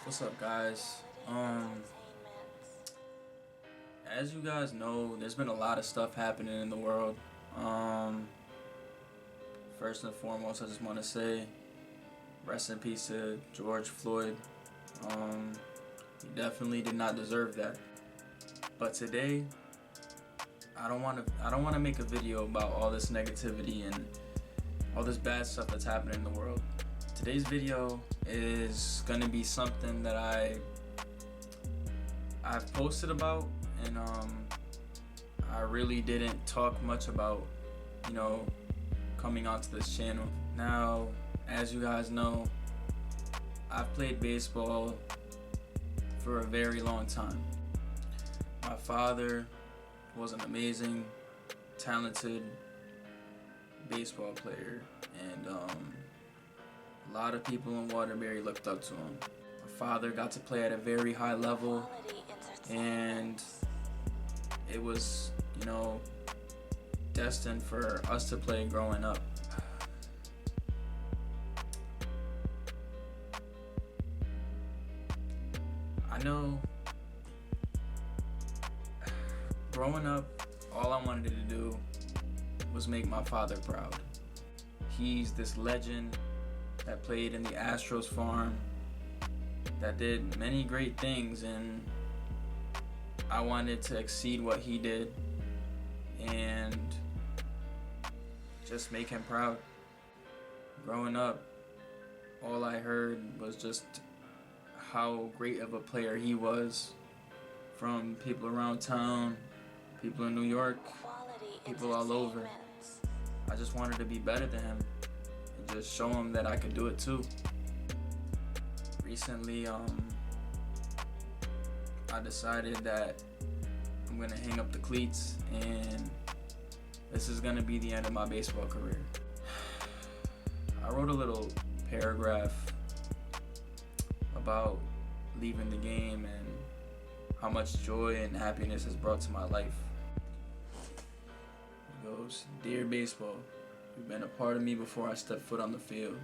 What's up, guys? As you guys know, there's been a lot of stuff happening in the world. First and foremost, I just want to say rest in peace to George Floyd. He definitely did not deserve that. But today, I don't want to make a video about all this negativity and all this bad stuff that's happening in the world. Today's video is gonna be something that I've posted about, and I really didn't talk much about, coming onto this channel. Now, as you guys know, I've played baseball for a very long time. My father was an amazing, talented baseball player, and a lot of people in Waterbury looked up to him. My father got to play at a very high level, and it was, destined for us to play growing up. I know growing up, all I wanted to do was make my father proud. He's this legend that played in the Astros farm, that did many great things, and I wanted to exceed what he did and just make him proud. Growing up, all I heard was just how great of a player he was from people around town, people in New York, people all over. I just wanted to be better than him and just show him that I could do it too. Recently, I decided that I'm gonna hang up the cleats, and this is gonna be the end of my baseball career. I wrote a little paragraph about leaving the game and how much joy and happiness has brought to my life. It goes, "Dear baseball, you've been a part of me before I stepped foot on the field.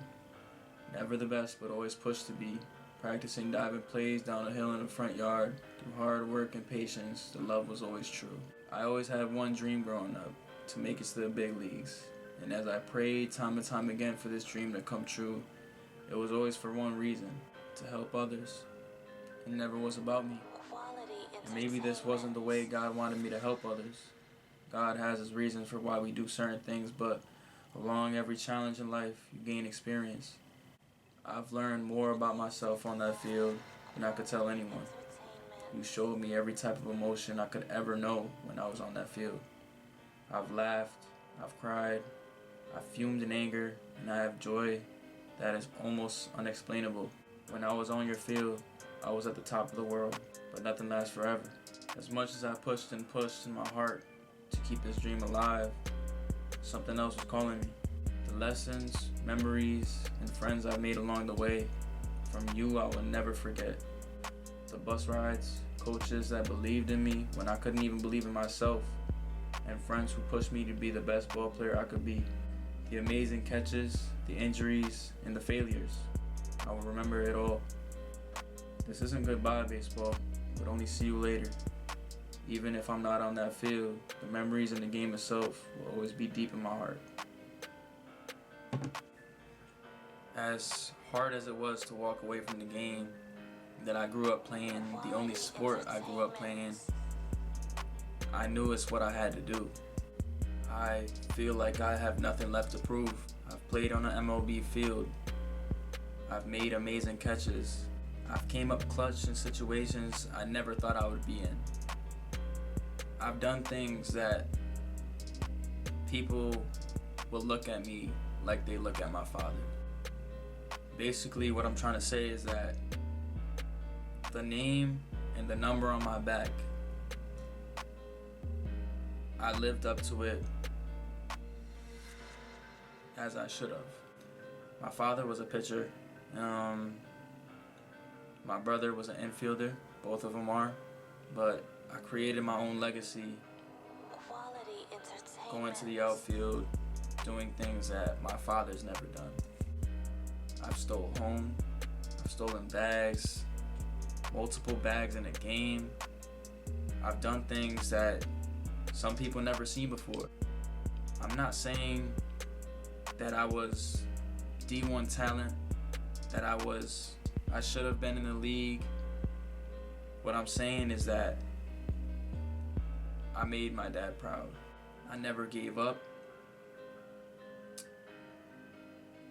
Never the best, but always pushed to be. Practicing diving plays down a hill in the front yard. Through hard work and patience, the love was always true. I always had one dream growing up, to make it to the big leagues. And as I prayed time and time again for this dream to come true, it was always for one reason, to help others. It never was about me. And maybe this wasn't the way God wanted me to help others. God has his reasons for why we do certain things, but along every challenge in life, you gain experience. I've learned more about myself on that field than I could tell anyone. You showed me every type of emotion I could ever know when I was on that field. I've laughed, I've cried, I've fumed in anger, and I have joy that is almost unexplainable. When I was on your field, I was at the top of the world, but nothing lasts forever. As much as I pushed and pushed in my heart to keep this dream alive, something else was calling me. The lessons, memories, and friends I've made along the way, from you I will never forget. The bus rides, coaches that believed in me when I couldn't even believe in myself, and friends who pushed me to be the best ball player I could be. The amazing catches, the injuries, and the failures. I will remember it all. This isn't goodbye baseball, but only see you later. Even if I'm not on that field, the memories and the game itself will always be deep in my heart." As hard as it was to walk away from the game that I grew up playing, the only sport I grew up playing, I knew it's what I had to do. I feel like I have nothing left to prove. I've played on an MLB field. I've made amazing catches. I've came up clutch in situations I never thought I would be in. I've done things that people will look at me like they look at my father. Basically, what I'm trying to say is that the name and the number on my back, I lived up to it as I should have. My father was a pitcher. My brother was an infielder. Both of them are. But I created my own legacy going to the outfield, doing things that my father's never done. I've stole home, I've stolen bags, multiple bags in a game. I've done things that some people never seen before. I'm not saying that I was D1 talent, that I should have been in the league. What I'm saying is that I made my dad proud. I never gave up.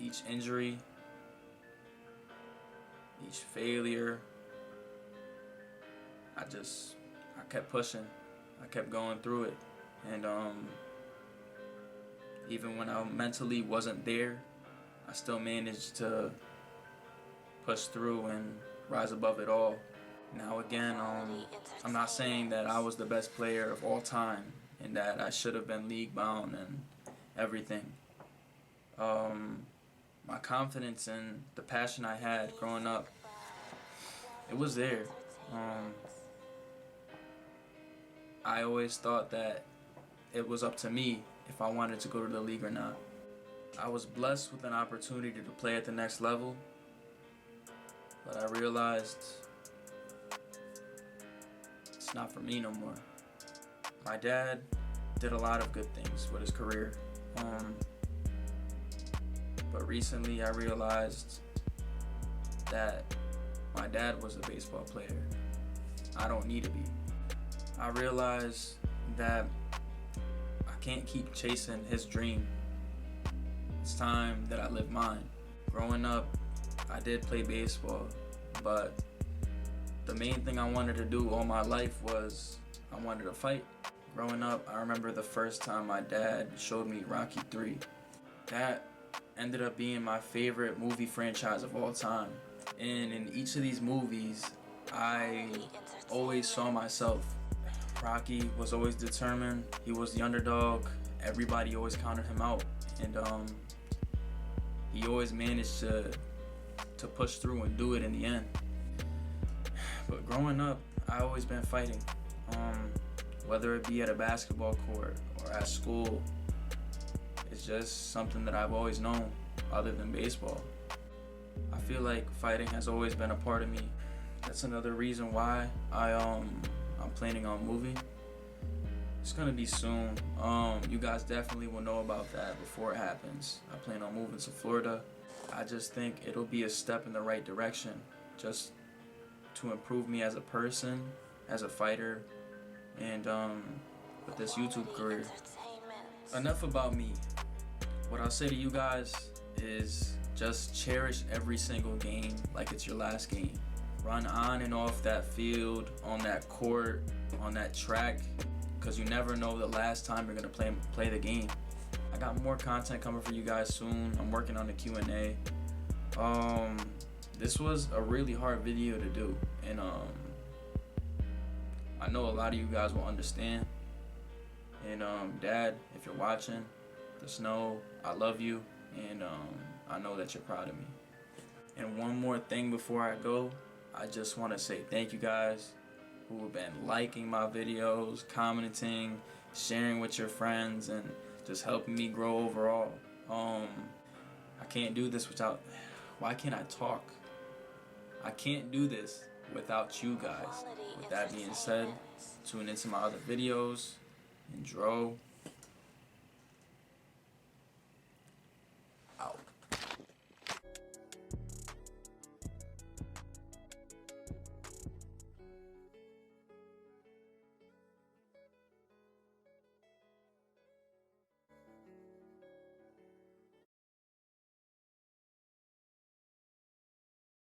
Each injury, each failure, I kept pushing. I kept going through it. And even when I mentally wasn't there, I still managed to push through and rise above it all. Now again, I'm not saying that I was the best player of all time and that I should have been league bound and everything. My confidence and the passion I had growing up, it was there. I always thought that it was up to me if I wanted to go to the league or not. I was blessed with an opportunity to play at the next level, but I realized it's not for me no more. My dad did a lot of good things with his career, but recently I realized that my dad was a baseball player. I don't need to be. I realized that I can't keep chasing his dream. It's time that I live mine. Growing up, I did play baseball, but the main thing I wanted to do all my life was I wanted to fight. Growing up, I remember the first time my dad showed me Rocky 3. That ended up being my favorite movie franchise of all time. And in each of these movies, I always saw myself. Rocky was always determined. He was the underdog. Everybody always counted him out. And he always managed to push through and do it in the end. But growing up, I always been fighting. Whether it be at a basketball court or at school, it's just something that I've always known other than baseball. I feel like fighting has always been a part of me. That's another reason why I'm planning on moving. It's gonna be soon. You guys definitely will know about that before it happens. I plan on moving to Florida. I just think it'll be a step in the right direction, just to improve me as a person, as a fighter, and with this YouTube career. Enough about me. What I'll say to you guys is just cherish every single game like it's your last game. Run on and off that field, on that court, on that track, because you never know the last time you're gonna play the game. I got more content coming for you guys soon. I'm working on the Q&A. This was a really hard video to do, and I know a lot of you guys will understand. And Dad, if you're watching, just know I love you, and I know that you're proud of me. And one more thing before I go, I just want to say thank you guys who have been liking my videos, commenting, sharing with your friends, and just helping me grow overall. I can't do this without... Why can't I talk? I can't do this without you guys. With that being said, tune into my other videos. And Jro